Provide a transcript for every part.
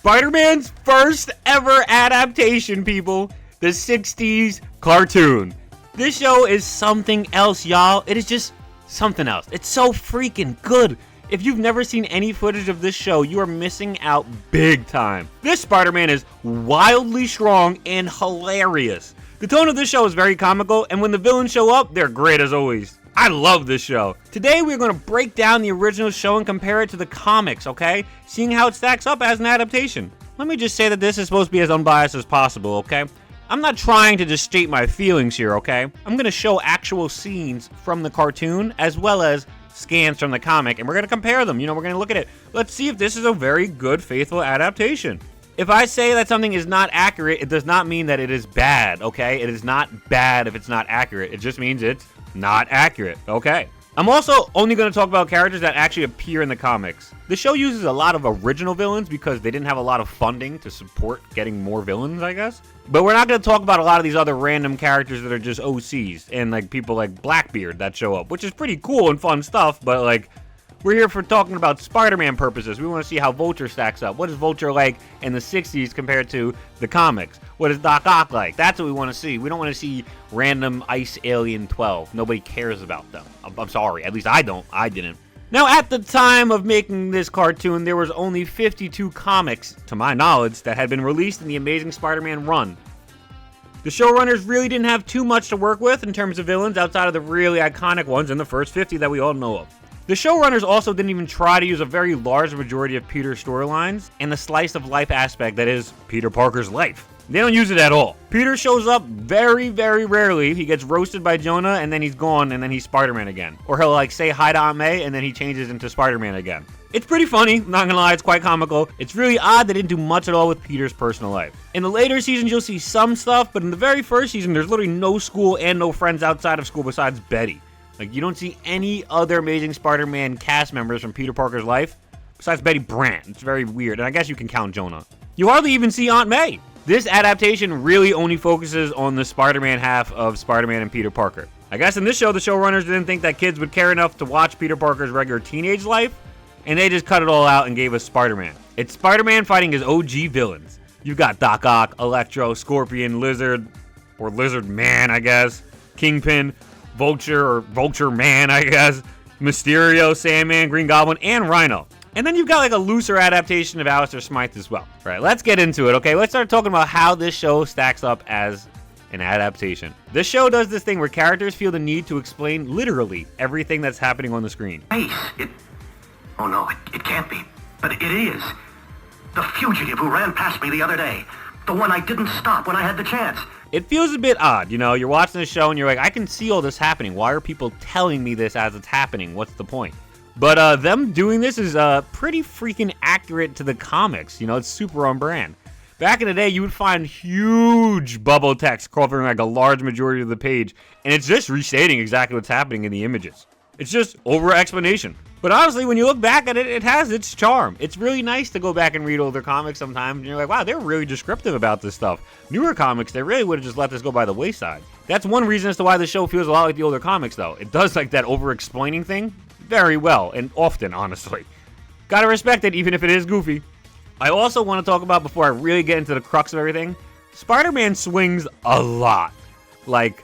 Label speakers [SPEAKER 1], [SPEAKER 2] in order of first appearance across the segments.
[SPEAKER 1] Spider-Man's first ever adaptation, people. The 60s cartoon. This show is something else, y'all. It is just something else. It's so freaking good. If you've never seen any footage of this show, you are missing out big time. This Spider-Man is wildly strong and hilarious. The tone of this show is very comical, and when the villains show up, they're great as always. I love this show. Today, we're going to break down the original show and compare it to the comics, okay? Seeing how it stacks up as an adaptation. Let me just say that this is supposed to be as unbiased as possible, okay? I'm not trying to just state my feelings here, okay? I'm going to show actual scenes from the cartoon as well as scans from the comic, and we're going to compare them. You know, we're going to look at it. Let's see if this is a very good, faithful adaptation. If I say that something is not accurate, it does not mean that it is bad, okay? It is not bad if it's not accurate. It just means it's not accurate, okay? I'm also only going to talk about characters that actually appear in the comics. The show uses a lot of original villains because they didn't have a lot of funding to support getting more villains, I guess. But we're not going to talk about a lot of these other random characters that are just OCs and like people like Blackbeard that show up, which is pretty cool and fun stuff, but like we're here for talking about Spider-Man purposes. We want to see how Vulture stacks up. What is Vulture like in the 60s compared to the comics? What is Doc Ock like? That's what we want to see. We don't want to see random Ice Alien 12. Nobody cares about them. I'm sorry. At least I don't. I didn't. Now, at the time of making this cartoon, there was only 52 comics, to my knowledge, that had been released in the Amazing Spider-Man run. The showrunners really didn't have too much to work with in terms of villains outside of the really iconic ones in the first 50 that we all know of. The showrunners also didn't even try to use a very large majority of Peter's storylines and the slice of life aspect that is Peter Parker's life. They don't use it at all. Peter shows up very, very rarely. He gets roasted by Jonah and then he's gone and then he's Spider-Man again. Or he'll like say hi to Aunt May and then he changes into Spider-Man again. It's pretty funny, not gonna lie, it's quite comical. It's really odd they didn't do much at all with Peter's personal life. In the later seasons you'll see some stuff, but in the very first season there's literally no school and no friends outside of school besides Betty. Like, you don't see any other Amazing Spider-Man cast members from Peter Parker's life besides Betty Brant. It's very weird, and I guess you can count Jonah. You hardly even see Aunt May. This adaptation really only focuses on the Spider-Man half of Spider-Man and Peter Parker. I guess in this show, the showrunners didn't think that kids would care enough to watch Peter Parker's regular teenage life, and they just cut it all out and gave us Spider-Man. It's Spider-Man fighting his OG villains. You've got Doc Ock, Electro, Scorpion, Lizard, or Lizard Man, I guess, Kingpin, Vulture, or Vulture Man, I guess, Mysterio, Sandman, Green Goblin, and Rhino. And then you've got like a looser adaptation of Alistair Smite as well. All right, let's get into it, okay? Let's start talking about how this show stacks up as an adaptation. This show does this thing where characters feel the need to explain literally everything that's happening on the screen.
[SPEAKER 2] Oh no, it can't be. But it is. The fugitive who ran past me the other day. The one I didn't stop when I had the chance.
[SPEAKER 1] It feels a bit odd, you know, you're watching the show and you're like, I can see all this happening. Why are people telling me this as it's happening? What's the point? But them doing this is pretty freaking accurate to the comics. You know, it's super on brand. Back in the day, you would find huge bubble text covering like a large majority of the page, and it's just restating exactly what's happening in the images. It's just over-explanation. But honestly, when you look back at it, it has its charm. It's really nice to go back and read older comics sometimes, and you're like, wow, they're really descriptive about this stuff. Newer comics, they really would have just let this go by the wayside. That's one reason as to why the show feels a lot like the older comics, though. It does like that over-explaining thing very well, and often, honestly. Gotta respect it, even if it is goofy. I also want to talk about, before I really get into the crux of everything, Spider-Man swings a lot. Like,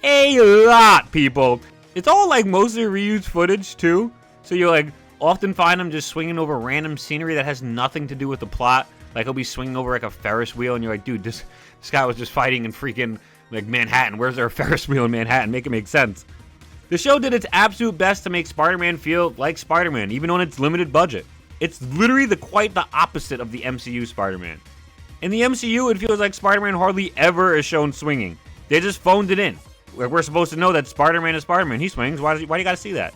[SPEAKER 1] a lot, people. It's all like mostly reused footage, too. So you like often find him just swinging over random scenery that has nothing to do with the plot. Like he'll be swinging over like a Ferris wheel and you're like, dude, this guy was just fighting in freaking like Manhattan. Where's there a Ferris wheel in Manhattan? Make it make sense. The show did its absolute best to make Spider-Man feel like Spider-Man, even on its limited budget. It's literally quite the opposite of the MCU Spider-Man. In the MCU, it feels like Spider-Man hardly ever is shown swinging. They just phoned it in. Like we're supposed to know that Spider-Man is Spider-Man. He swings. Why do you gotta see that?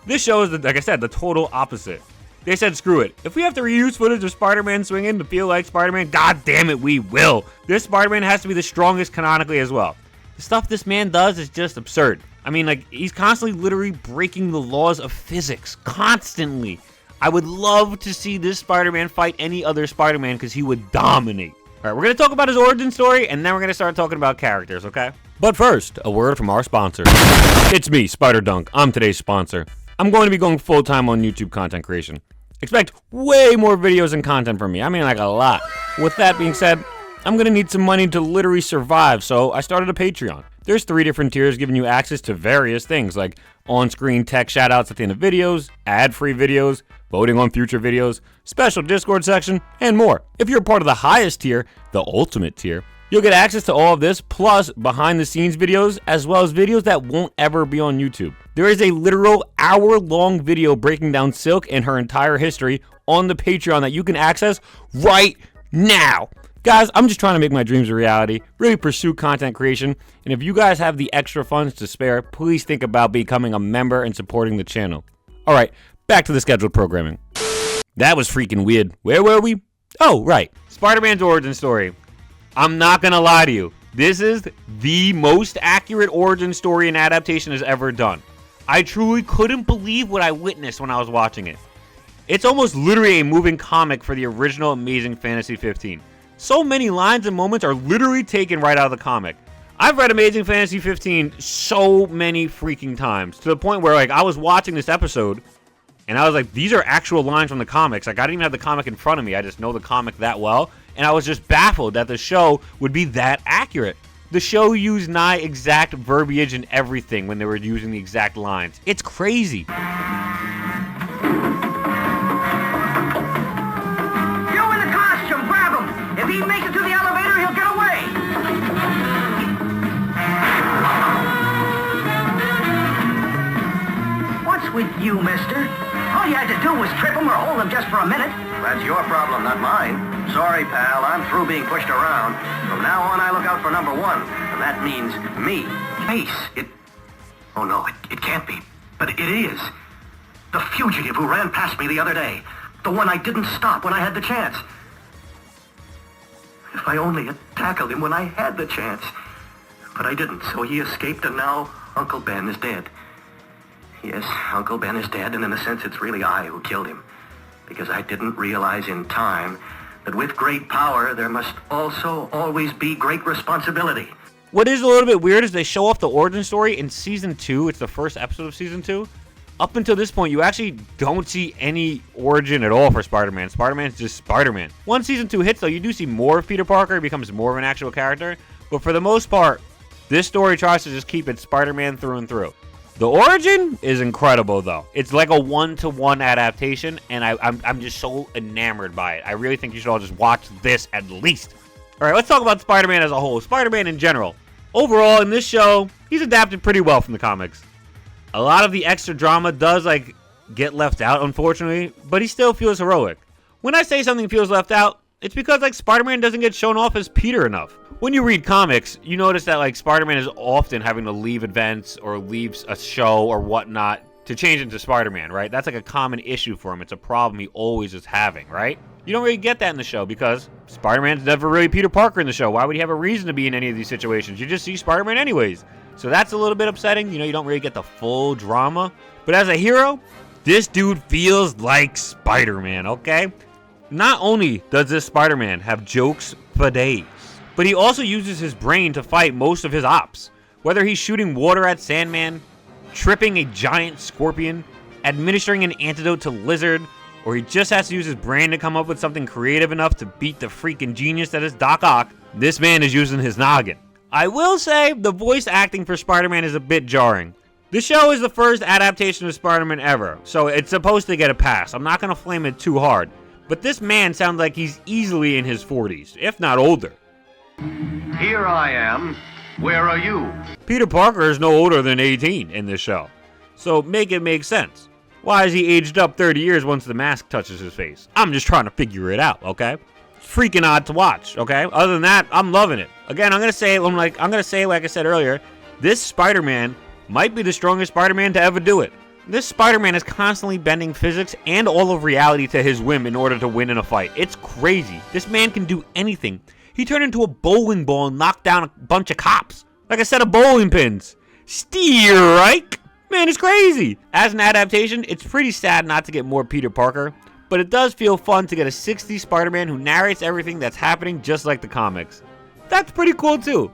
[SPEAKER 1] This show is, like I said, the total opposite. They said, screw it. If we have to reuse footage of Spider-Man swinging to feel like Spider-Man, god damn it, we will. This Spider-Man has to be the strongest canonically as well. The stuff this man does is just absurd. I mean, like, he's constantly literally breaking the laws of physics. Constantly. I would love to see this Spider-Man fight any other Spider-Man because he would dominate. All right, we're going to talk about his origin story, and then we're going to start talking about characters, okay? But first, a word from our sponsor. It's me, Spider Dunk. I'm today's sponsor. I'm going to be going full-time on YouTube content creation. Expect way more videos and content from me. I mean, like a lot. With that being said, I'm gonna need some money to literally survive, so I started a Patreon. There's 3 different tiers giving you access to various things like on-screen tech shoutouts at the end of videos, ad-free videos, voting on future videos, special Discord section, and more. If you're a part of the highest tier, the ultimate tier, you'll get access to all of this, plus behind-the-scenes videos, as well as videos that won't ever be on YouTube. There is a literal hour-long video breaking down Silk and her entire history on the Patreon that you can access right now. Guys, I'm just trying to make my dreams a reality, really pursue content creation, and if you guys have the extra funds to spare, please think about becoming a member and supporting the channel. Alright, back to the scheduled programming. That was freaking weird. Where were we? Oh, right. Spider-Man's origin story. I'm not gonna lie to you. This is the most accurate origin story an adaptation has ever done. I truly couldn't believe what I witnessed when I was watching it. It's almost literally a moving comic for the original Amazing Fantasy 15. So many lines and moments are literally taken right out of the comic. I've read Amazing Fantasy 15 so many freaking times, to the point where like I was watching this episode and I was like, these are actual lines from the comics. Like I didn't even have the comic in front of me. I just know the comic that well. And I was just baffled that the show would be that accurate. The show used nigh exact verbiage and everything when they were using the exact lines. It's crazy.
[SPEAKER 2] If he makes it to the elevator, he'll get away. What's with you, mister? All you had to do was trip him or hold him just for a minute. That's your problem, not mine. Sorry, pal, I'm through being pushed around. From now on, I look out for number 1, and that means me. Case, Oh, no, it can't be. But it is. The fugitive who ran past me the other day. The one I didn't stop when I had the chance. If I only had tackled him when I had the chance. But I didn't, so he escaped, and now Uncle Ben is dead. Yes, Uncle Ben is dead, and in a sense it's really I who killed him. Because I didn't realize in time that with great power there must also always be great responsibility.
[SPEAKER 1] What is a little bit weird is they show off the origin story in Season 2. It's the first episode of Season 2. Up until this point, you actually don't see any origin at all for Spider-Man. Spider-Man's just Spider-Man. Once Season 2 hits, though, you do see more of Peter Parker. He becomes more of an actual character. But for the most part, this story tries to just keep it Spider-Man through and through. The origin is incredible, though. It's like a one-to-one adaptation, and I'm just so enamored by it. I really think you should all just watch this at least. All right, let's talk about Spider-Man as a whole. Spider-Man in general. Overall, in this show, he's adapted pretty well from the comics. A lot of the extra drama does, like, get left out, unfortunately, but he still feels heroic. When I say something feels left out, it's because, like, Spider-Man doesn't get shown off as Peter enough. When you read comics, you notice that, like, Spider-Man is often having to leave events or leave a show or whatnot to change into Spider-Man, right? That's, like, a common issue for him. It's a problem he always is having, right? You don't really get that in the show because Spider-Man's never really Peter Parker in the show. Why would he have a reason to be in any of these situations? You just see Spider-Man anyways. So that's a little bit upsetting. You know, you don't really get the full drama. But as a hero, this dude feels like Spider-Man, okay? Not only does this Spider-Man have jokes for days, but he also uses his brain to fight most of his ops. Whether he's shooting water at Sandman, tripping a giant scorpion, administering an antidote to Lizard, or he just has to use his brain to come up with something creative enough to beat the freaking genius that is Doc Ock, this man is using his noggin. I will say, the voice acting for Spider-Man is a bit jarring. This show is the first adaptation of Spider-Man ever, so it's supposed to get a pass. I'm not going to flame it too hard. But this man sounds like he's easily in his 40s, if not older.
[SPEAKER 2] Here I am. Where are you?
[SPEAKER 1] Peter Parker is no older than 18 in this show, so make it make sense. Why is he aged up 30 years once the mask touches his face? I'm just trying to figure it out, okay? It's freaking odd to watch, okay? Other than that, I'm loving it. Again, I'm gonna say, like I said earlier, this Spider-Man might be the strongest Spider-Man to ever do it. This Spider-Man is constantly bending physics and all of reality to his whim in order to win in a fight. It's crazy. This man can do anything. He turned into a bowling ball and knocked down a bunch of cops. Like a set of bowling pins. Strike! Man, it's crazy. As an adaptation, it's pretty sad not to get more Peter Parker, but it does feel fun to get a 60s Spider-Man who narrates everything that's happening just like the comics. That's pretty cool too.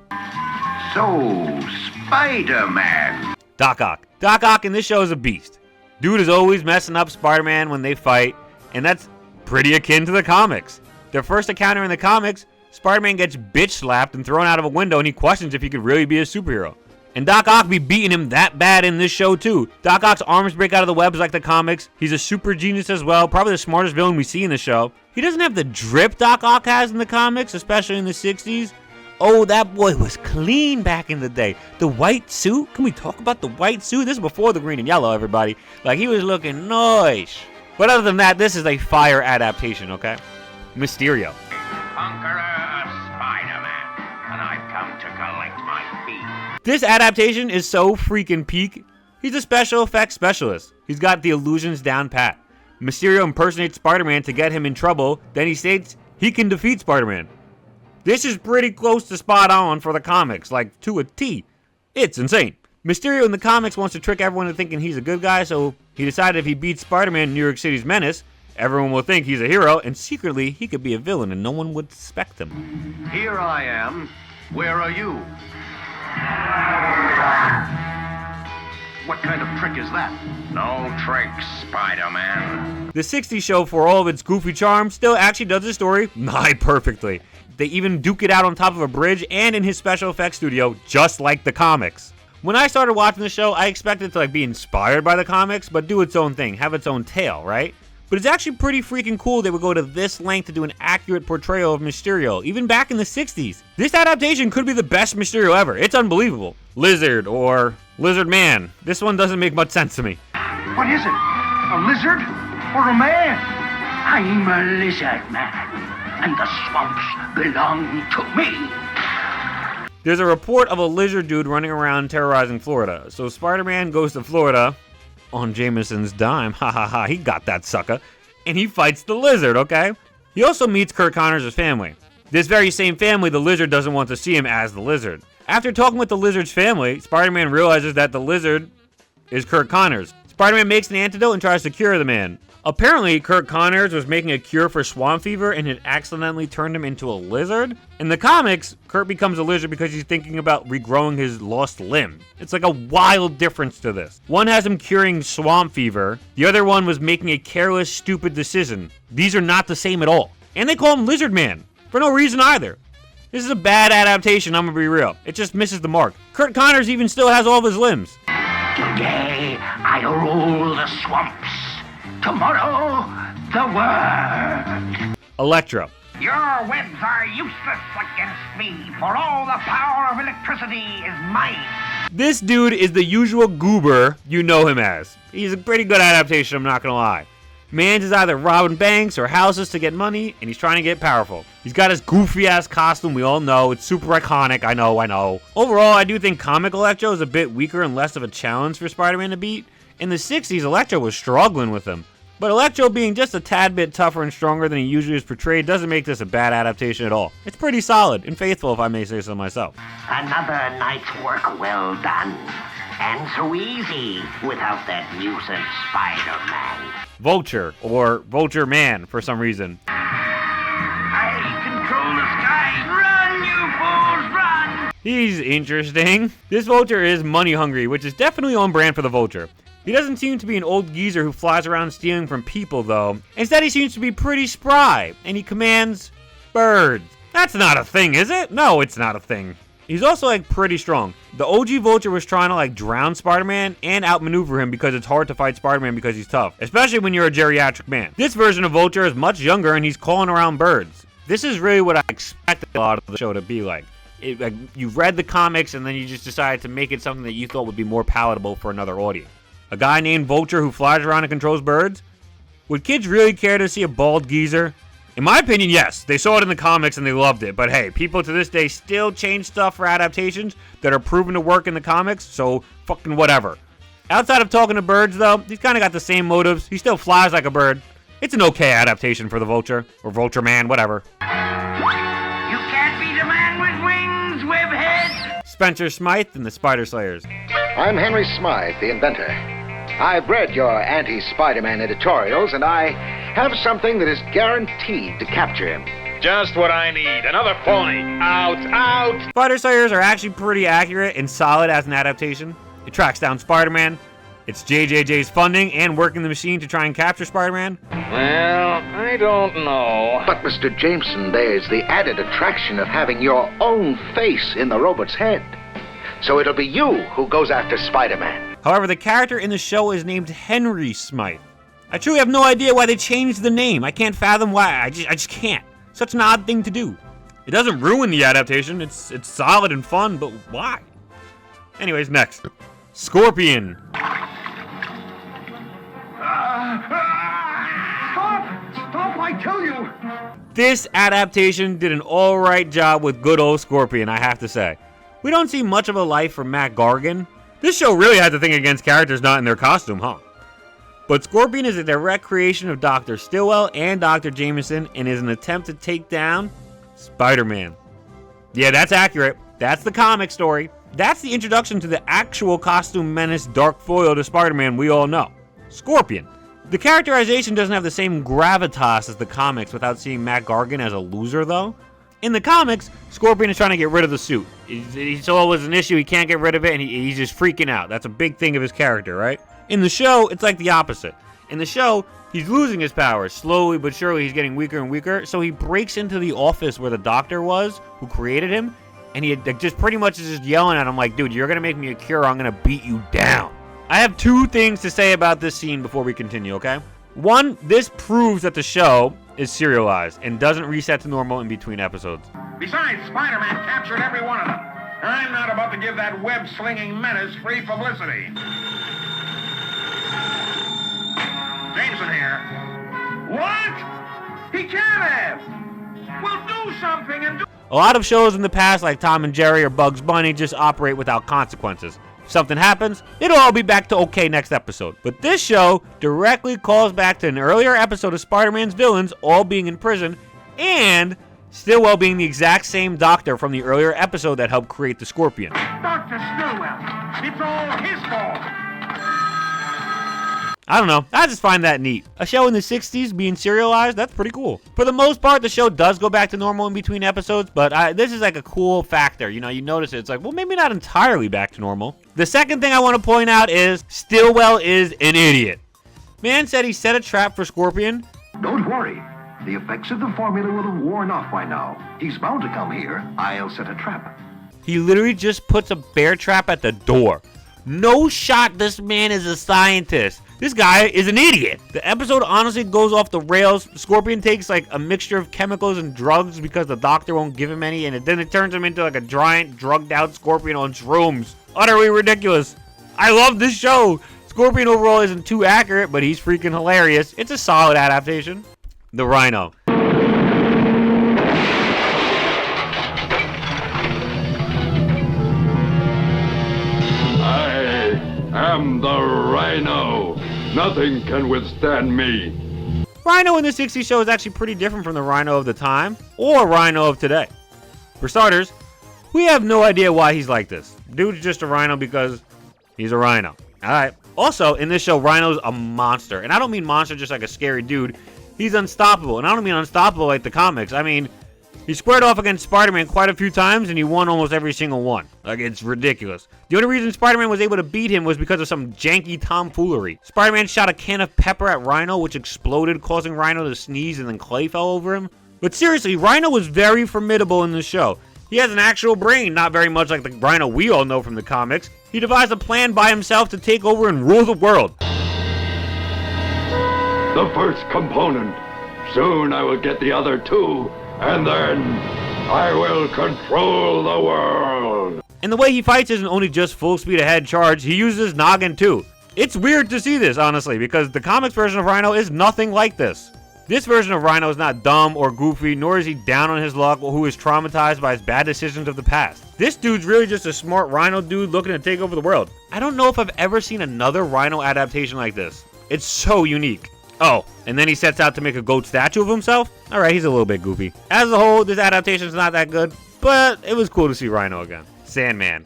[SPEAKER 2] So, Spider-Man.
[SPEAKER 1] Doc Ock. Doc Ock in this show is a beast. Dude is always messing up Spider-Man when they fight. and that's pretty akin to the comics. Their first encounter in the comics, Spider-Man gets bitch slapped and thrown out of a window, and he questions if he could really be a superhero. And Doc Ock be beating him that bad in this show too. Doc Ock's arms break out of the webs like the comics. He's a super genius as well, probably the smartest villain we see in the show. He doesn't have the drip Doc Ock has in the comics, especially in the 60s. Oh, that boy was clean back in the day. The white suit, can we talk about the white suit? This is before the green and yellow, everybody. Like, he was looking nice. But other than that, this is a fire adaptation, okay? Mysterio.
[SPEAKER 3] Conqueror of Spider-Man, and I've come to collect my fee.
[SPEAKER 1] This adaptation is so freaking peak. He's a special effects specialist. He's got the illusions down pat. Mysterio impersonates Spider-Man to get him in trouble, then he states he can defeat Spider-Man. This is pretty close to spot on for the comics, like to a T. It's insane. Mysterio in the comics wants to trick everyone into thinking he's a good guy, so he decided if he beats Spider-Man in New York City's Menace, everyone will think he's a hero, and secretly he could be a villain and no one would suspect him.
[SPEAKER 2] Here I am. Where are you? What kind of trick is that?
[SPEAKER 3] No tricks, Spider-Man.
[SPEAKER 1] The 60s show, for all of its goofy charm, still actually does the story nigh perfectly. They even duke it out on top of a bridge and in his special effects studio, just like the comics. When I started watching the show, I expected it to be inspired by the comics, but do its own thing, have its own tale, right? But it's actually pretty freaking cool they would go to this length to do an accurate portrayal of Mysterio, even back in the 60s. This adaptation could be the best Mysterio ever. It's unbelievable. Lizard or Lizard Man. This one doesn't make much sense to me.
[SPEAKER 4] What is it? A lizard or a man? I'm a lizard man, and the swamps belong to me.
[SPEAKER 1] There's a report of a lizard dude running around terrorizing Florida. So Spider-Man goes to Florida on Jameson's dime. Ha ha ha, he got that sucker. And he fights the lizard, okay? He also meets Kurt Connors' family. This very same family, the lizard doesn't want to see him as the lizard. After talking with the lizard's family, Spider-Man realizes that the lizard is Kurt Connors. Spider-Man makes an antidote and tries to cure the man. Apparently, Kurt Connors was making a cure for swamp fever and had accidentally turned him into a lizard. In the comics, Kurt becomes a lizard because he's thinking about regrowing his lost limb. It's like a wild difference to this. One has him curing swamp fever. The other one was making a careless, stupid decision. These are not the same at all. And they call him Lizard Man for no reason either. This is a bad adaptation, I'm gonna be real. It just misses the mark. Kurt Connors even still has all of his limbs.
[SPEAKER 4] Today, I rule the swamps. Tomorrow, the world.
[SPEAKER 1] Electro.
[SPEAKER 3] Your webs are useless against me, for all the power of electricity is mine.
[SPEAKER 1] This dude is the usual goober you know him as. He's a pretty good adaptation, I'm not gonna lie. Mans is either robbing banks or houses to get money, and he's trying to get powerful. He's got his goofy-ass costume, we all know. It's super iconic, I know. Overall, I do think comic Electro is a bit weaker and less of a challenge for Spider-Man to beat. In the 60s, Electro was struggling with him. But Electro being just a tad bit tougher and stronger than he usually is portrayed doesn't make this a bad adaptation at all. It's pretty solid and faithful, if I may say so myself.
[SPEAKER 4] Another night's work well done. And so easy without that nuisance Spider-Man.
[SPEAKER 1] Vulture, or Vulture Man for some reason.
[SPEAKER 3] I control the sky. Run, you fools, run!
[SPEAKER 1] He's interesting. This Vulture is money hungry, which is definitely on brand for the Vulture. He doesn't seem to be an old geezer who flies around stealing from people, though. Instead, he seems to be pretty spry, and he commands birds. That's not a thing, is it? No, it's not a thing. He's also, pretty strong. The OG Vulture was trying to, drown Spider-Man and outmaneuver him because it's hard to fight Spider-Man because he's tough, especially when you're a geriatric man. This version of Vulture is much younger, and he's calling around birds. This is really what I expected a lot of the show to be like. You read the comics, and then you just decided to make it something that you thought would be more palatable for another audience. A guy named Vulture who flies around and controls birds? Would kids really care to see a bald geezer? In my opinion, yes. They saw it in the comics and they loved it. But hey, people to this day still change stuff for adaptations that are proven to work in the comics, so fucking whatever. Outside of talking to birds, though, he's kind of got the same motives. He still flies like a bird. It's an okay adaptation for the Vulture, or Vulture Man, whatever.
[SPEAKER 3] You can't beat a man with wings, webhead!
[SPEAKER 1] Spencer Smite and the Spider Slayers.
[SPEAKER 5] I'm Henry Smite, the inventor. I've read your anti-Spider-Man editorials, and I have something that is guaranteed to capture him.
[SPEAKER 6] Just what I need. Another phony. Out.
[SPEAKER 1] Spider Slayers are actually pretty accurate and solid as an adaptation. It tracks down Spider-Man. It's JJJ's funding and working the machine to try and capture Spider-Man.
[SPEAKER 6] Well, I don't know.
[SPEAKER 5] But, Mr. Jameson, there's the added attraction of having your own face in the robot's head. So it'll be you who goes after Spider-Man.
[SPEAKER 1] However, the character in the show is named Henry Smite. I truly have no idea why they changed the name. I can't fathom why. I just can't. Such an odd thing to do. It doesn't ruin the adaptation. It's solid and fun, but why? Anyways, next. Scorpion.
[SPEAKER 4] Stop, I tell you!
[SPEAKER 1] This adaptation did an alright job with good old Scorpion, I have to say. We don't see much of a life from Matt Gargan. This show really had to think against characters not in their costume, huh? But Scorpion is a direct creation of Dr. Stillwell and Dr. Jameson and is an attempt to take down Spider-Man. Yeah, that's accurate. That's the comic story. That's the introduction to the actual costume menace dark foil to Spider-Man we all know. Scorpion. The characterization doesn't have the same gravitas as the comics without seeing Matt Gargan as a loser, though. In the comics, Scorpion is trying to get rid of the suit. It's always an issue, he can't get rid of it, and he's just freaking out. That's a big thing of his character, right? In the show, it's like the opposite. In the show, he's losing his powers. Slowly but surely, he's getting weaker and weaker, so he breaks into the office where the doctor was, who created him, and he just pretty much is just yelling at him like, dude, you're gonna make me a cure, I'm gonna beat you down. I have two things to say about this scene before we continue, okay? One, this proves that the show is serialized and doesn't reset to normal in between episodes.
[SPEAKER 3] Besides, Spider-Man captured every one of them. I'm not about to give that web-slinging menace free publicity. Jameson here. What? He can't have. Well, do something and do...
[SPEAKER 1] A lot of shows in the past, like Tom and Jerry or Bugs Bunny, just operate without consequences. If something happens, it'll all be back to okay next episode. But this show directly calls back to an earlier episode of Spider-Man's villains all being in prison, and Stillwell being the exact same doctor from the earlier episode that helped create the Scorpion.
[SPEAKER 3] Dr. Stillwell, it's all his fault.
[SPEAKER 1] I don't know, I just find that neat. A show in the 60s being serialized, that's pretty cool. For the most part, the show does go back to normal in between episodes, but this is like a cool factor. You know, you notice it, it's like, well, maybe not entirely back to normal. The second thing I want to point out is Stillwell is an idiot. Man said he set a trap for Scorpion.
[SPEAKER 4] Don't worry. The effects of the formula will have worn off by now. He's bound to come here. I'll set a trap.
[SPEAKER 1] He literally just puts a bear trap at the door. No shot this man is a scientist. This guy is an idiot. The episode honestly goes off the rails. Scorpion takes like a mixture of chemicals and drugs because the doctor won't give him any, and then it turns him into like a giant drugged out Scorpion on shrooms. Utterly ridiculous. I love this show. Scorpion overall isn't too accurate, but he's freaking hilarious. It's a solid adaptation. The Rhino.
[SPEAKER 7] I am the Rhino. Nothing can withstand me.
[SPEAKER 1] Rhino in the 60s show is actually pretty different from the Rhino of the time, or Rhino of today. For starters, we have no idea why he's like this. Dude's just a Rhino because he's a Rhino. Alright. Also, in this show, Rhino's a monster. And I don't mean monster just like a scary dude. He's unstoppable. And I don't mean unstoppable like the comics. I mean, he squared off against Spider-Man quite a few times, and he won almost every single one. Like, it's ridiculous. The only reason Spider-Man was able to beat him was because of some janky tomfoolery. Spider-Man shot a can of pepper at Rhino, which exploded, causing Rhino to sneeze, and then clay fell over him. But seriously, Rhino was very formidable in the show. He has an actual brain, not very much like the Rhino we all know from the comics. He devised a plan by himself to take over and rule the world.
[SPEAKER 7] The first component. Soon I will get the other two, and then I will control the world.
[SPEAKER 1] And the way he fights isn't only just full speed ahead charge, he uses his noggin too. It's weird to see this, honestly, because the comics version of Rhino is nothing like this. This version of Rhino is not dumb or goofy, nor is he down on his luck or who is traumatized by his bad decisions of the past. This dude's really just a smart Rhino dude looking to take over the world. I don't know if I've ever seen another Rhino adaptation like this. It's so unique. Oh, and then he sets out to make a goat statue of himself? Alright, he's a little bit goofy. As a whole, this adaptation's not that good, but it was cool to see Rhino again. Sandman.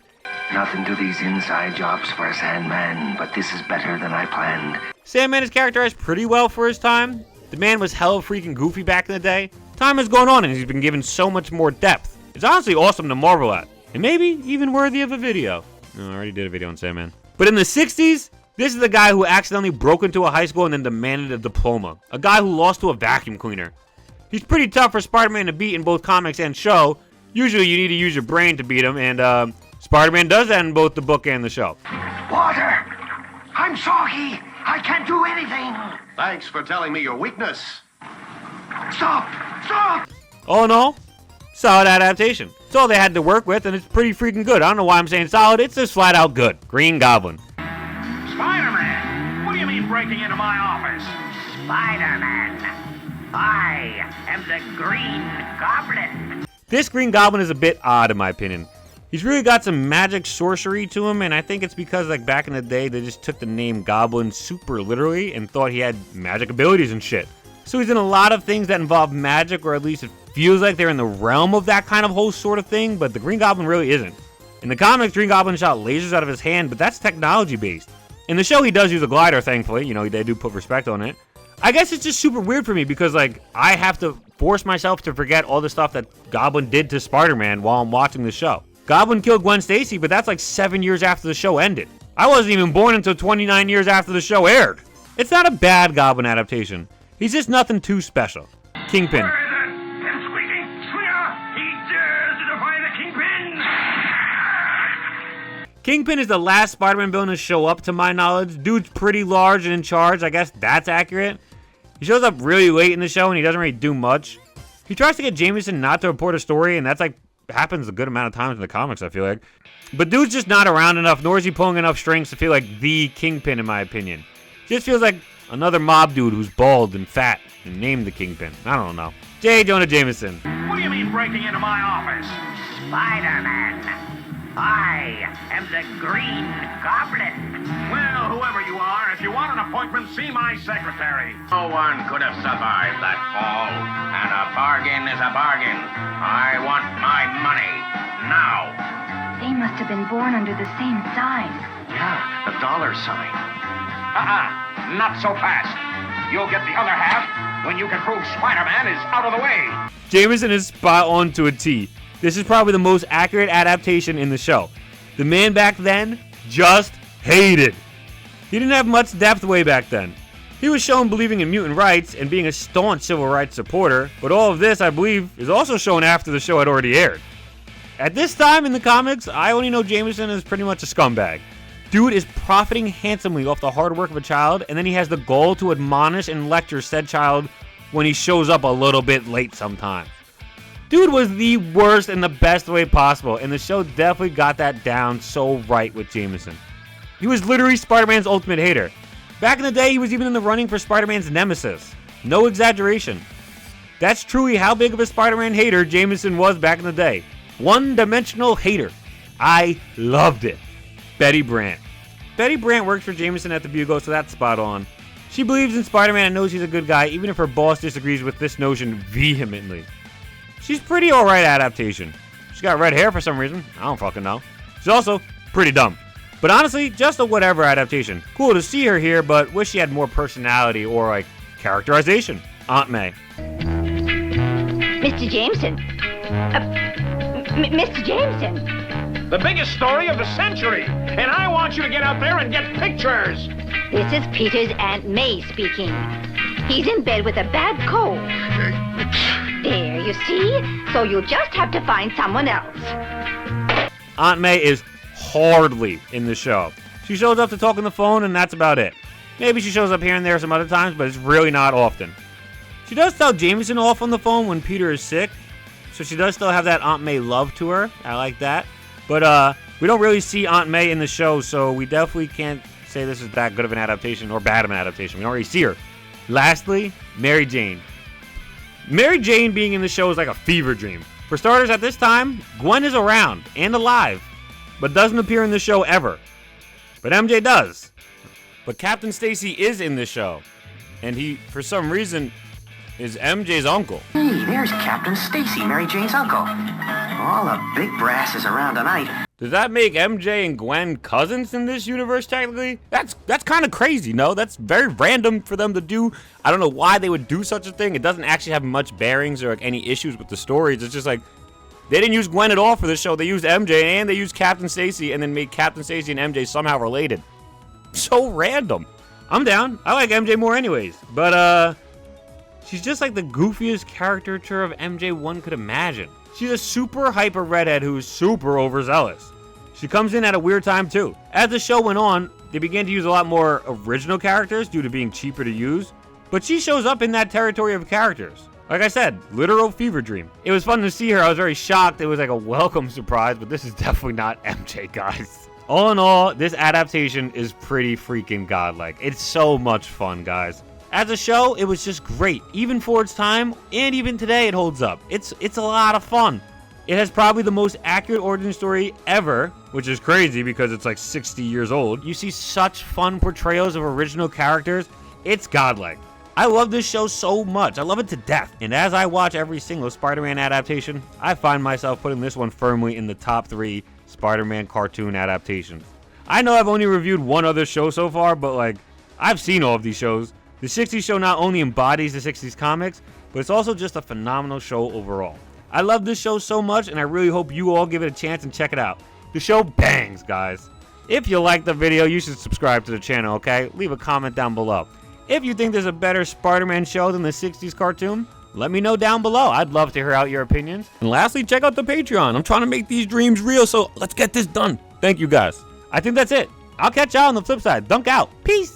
[SPEAKER 4] Nothing to these inside jobs for a Sandman, but this is better than I planned.
[SPEAKER 1] Sandman is characterized pretty well for his time. The man was hella freaking goofy back in the day. Time has gone on and he's been given so much more depth. It's honestly awesome to marvel at. And maybe even worthy of a video. No, I already did a video on Sandman. But in the 60s, This is the guy who accidentally broke into a high school and then demanded a diploma. A guy who lost to a vacuum cleaner. He's pretty tough for Spider-Man to beat in both comics and show. Usually you need to use your brain to beat him, and Spider-Man does that in both the book and the show.
[SPEAKER 4] Water! I'm soggy! I can't do anything!
[SPEAKER 3] Thanks for telling me your weakness.
[SPEAKER 4] Stop! Stop!
[SPEAKER 1] All in all, solid adaptation. It's all they had to work with, and it's pretty freaking good. I don't know why I'm saying solid, it's just flat out good. Green Goblin.
[SPEAKER 3] Spider-Man! What do you mean breaking into my office?
[SPEAKER 2] Spider-Man, I am the Green Goblin.
[SPEAKER 1] This Green Goblin is a bit odd in my opinion. He's really got some magic sorcery to him, and I think it's because like back in the day they just took the name Goblin super literally and thought he had magic abilities and shit. So he's in a lot of things that involve magic, or at least it feels like they're in the realm of that kind of whole sort of thing, but the Green Goblin really isn't. In the comics, Green Goblin shot lasers out of his hand, but that's technology based. In the show, he does use a glider, thankfully. You know, they do put respect on it. I guess it's just super weird for me because, like, I have to force myself to forget all the stuff that Goblin did to Spider-Man while I'm watching the show. Goblin killed Gwen Stacy, but that's like 7 years after the show ended. I wasn't even born until 29 years after the show aired. It's not a bad Goblin adaptation. He's just nothing too special. Kingpin.
[SPEAKER 3] Where is it? Him squeaking! Swinger! He dares to defy the Kingpin!
[SPEAKER 1] Kingpin is the last Spider-Man villain to show up to my knowledge. Dude's pretty large and in charge. I guess that's accurate. He shows up really late in the show and he doesn't really do much. He tries to get Jameson not to report a story, and that's like happens a good amount of times in the comics, I feel like. But dude's just not around enough, nor is he pulling enough strings to feel like the Kingpin, in my opinion. Just feels like another mob dude who's bald and fat and named the Kingpin. I don't know. J. Jonah Jameson.
[SPEAKER 3] What do you mean breaking into my office?
[SPEAKER 2] Spider-Man, I am the Green Goblin.
[SPEAKER 3] Well, whoever you are, if you want an appointment, see my secretary. No one could have survived that fall, and a bargain is a bargain. I want my money now.
[SPEAKER 8] They must have been born under the same sign.
[SPEAKER 3] Yeah, the dollar sign. Not so fast. You'll get the other half when you can prove Spider-Man is out of the way.
[SPEAKER 1] Jameson is spot on to a T. This is probably the most accurate adaptation in the show. The man back then just hated. He didn't have much depth way back then. He was shown believing in mutant rights and being a staunch civil rights supporter, but all of this, I believe, is also shown after the show had already aired. At this time in the comics, I only know Jameson as pretty much a scumbag. Dude is profiting handsomely off the hard work of a child, and then he has the goal to admonish and lecture said child when he shows up a little bit late sometimes. Dude was the worst in the best way possible, and the show definitely got that down so right with Jameson. He was literally Spider-Man's ultimate hater. Back in the day, he was even in the running for Spider-Man's nemesis. No exaggeration. That's truly how big of a Spider-Man hater Jameson was back in the day. One-dimensional hater. I loved it. Betty Brant. Betty Brant works for Jameson at the Bugle, so that's spot on. She believes in Spider-Man and knows he's a good guy, even if her boss disagrees with this notion vehemently. She's pretty alright adaptation. She's got red hair for some reason. I don't fucking know. She's also pretty dumb. But honestly, just a whatever adaptation. Cool to see her here, but wish she had more personality or, like, characterization. Aunt May.
[SPEAKER 8] Mr. Jameson. Mr. Jameson.
[SPEAKER 3] The biggest story of the century. And I want you to get out there and get pictures.
[SPEAKER 8] This is Peter's Aunt May speaking. He's in bed with a bad cold. There, you see? So you'll just have to find someone else.
[SPEAKER 1] Aunt May is hardly in the show. She shows up to talk on the phone, and that's about it. Maybe she shows up here and there some other times, but it's really not often. She does tell Jameson off on the phone when Peter is sick, so she does still have that Aunt May love to her. I like that. But we don't really see Aunt May in the show, so we definitely can't say this is that good of an adaptation or bad of an adaptation. We don't really see her. Lastly, Mary Jane. Mary Jane being in the show is like a fever dream. For starters, at this time, Gwen is around and alive, but doesn't appear in the show ever. But MJ does. But Captain Stacy is in the show, and he, for some reason, is MJ's uncle.
[SPEAKER 2] Hey, there's Captain Stacy, Mary Jane's uncle. All the big brass is around tonight.
[SPEAKER 1] Does that make MJ and Gwen cousins in this universe, technically? That's kind of crazy, no? That's very random for them to do. I don't know why they would do such a thing. It doesn't actually have much bearings or like any issues with the stories. It's just like, they didn't use Gwen at all for this show. They used MJ and they used Captain Stacy and then made Captain Stacy and MJ somehow related. so random. I'm down. I like MJ more anyways. But, she's just like the goofiest caricature of MJ one could imagine. She's a super hyper redhead who's super overzealous. She comes in at a weird time too. As the show went on, they began to use a lot more original characters due to being cheaper to use. But she shows up in that territory of characters. Like I said, literal fever dream. It was fun to see her. I was very shocked. It was like a welcome surprise, but this is definitely not MJ, guys. All in all, this adaptation is pretty freaking godlike. It's so much fun, guys. As a show, it was just great. Even for its time, and even today it holds up. It's a lot of fun. It has probably the most accurate origin story ever, which is crazy because it's like 60 years old. You see such fun portrayals of original characters. It's godlike. I love this show so much. I love it to death. And as I watch every single Spider-Man adaptation, I find myself putting this one firmly in the top 3 Spider-Man cartoon adaptations. I know I've only reviewed one other show so far, but like, I've seen all of these shows. The 60s show not only embodies the 60s comics, but it's also just a phenomenal show overall. I love this show so much, and I really hope you all give it a chance and check it out. The show bangs, guys. If you liked the video, you should subscribe to the channel, okay? Leave a comment down below. If you think there's a better Spider-Man show than the 60s cartoon, let me know down below. I'd love to hear out your opinions. And lastly, check out the Patreon. I'm trying to make these dreams real, so let's get this done. Thank you, guys. I think that's it. I'll catch y'all on the flip side. Dunk out. Peace.